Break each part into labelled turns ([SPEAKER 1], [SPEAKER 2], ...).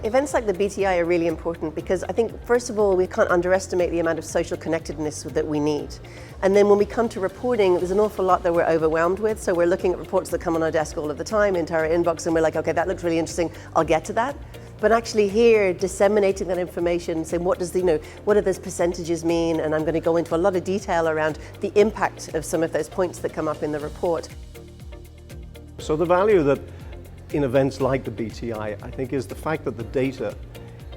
[SPEAKER 1] Events like the BTI are really important because I think, first of all, we can't underestimate the amount of social connectedness that we need. And then when we come to reporting, there's an awful lot that we're overwhelmed with. So we're looking at reports that come on our desk all of the time into our inbox, and we're like, okay, that looks really interesting, I'll get to that. But actually here, disseminating that information, saying what does what do those percentages mean? And I'm going to go into a lot of detail around the impact of some of those points that come up in the report.
[SPEAKER 2] So the value that in events like the BTI, I think, is the fact that the data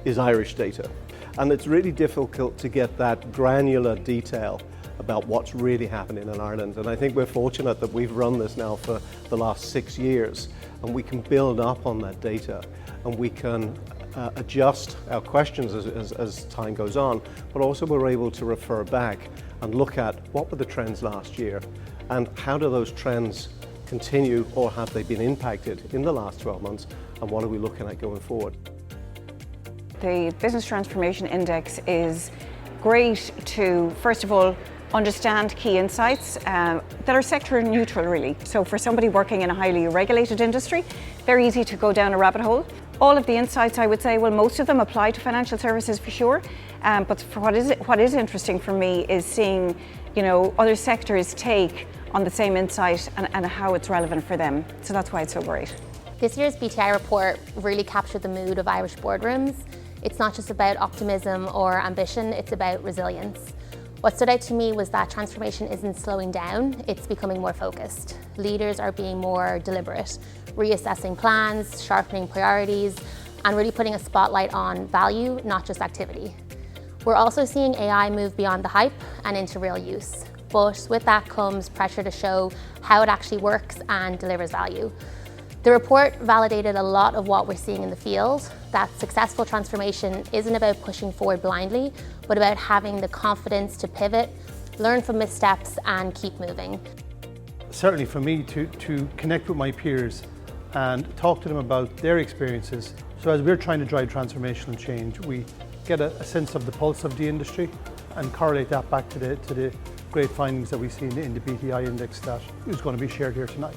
[SPEAKER 2] is Irish data. And it's really difficult to get that granular detail about what's really happening in Ireland. And I think we're fortunate that we've run this now for the last 6 years, and we can build up on that data, and we can adjust our questions as time goes on, but also we're able to refer back and look at what were the trends last year, and how do those trends continue, or have they been impacted in the last 12 months, and what are we looking at going forward?
[SPEAKER 3] The Business Transformation Index is great to, first of all, understand key insights that are sector neutral, really. So for somebody working in a highly regulated industry, very easy to go down a rabbit hole. All of the insights, I would say, well, most of them apply to financial services for sure, but for what is interesting for me is seeing, other sectors take on the same insight and how it's relevant for them. So that's why it's so great.
[SPEAKER 4] This year's BTI report really captured the mood of Irish boardrooms. It's not just about optimism or ambition, it's about resilience. What stood out to me was that transformation isn't slowing down, it's becoming more focused. Leaders are being more deliberate, reassessing plans, sharpening priorities, and really putting a spotlight on value, not just activity. We're also seeing AI move beyond the hype and into real use. But with that comes pressure to show how it actually works and delivers value. The report validated a lot of what we're seeing in the field, that successful transformation isn't about pushing forward blindly, but about having the confidence to pivot, learn from missteps, and keep moving.
[SPEAKER 5] Certainly for me to connect with my peers and talk to them about their experiences. So as we're trying to drive transformational change, we get a sense of the pulse of the industry and correlate that back to the great findings that we see in the BTI index that is going to be shared here tonight.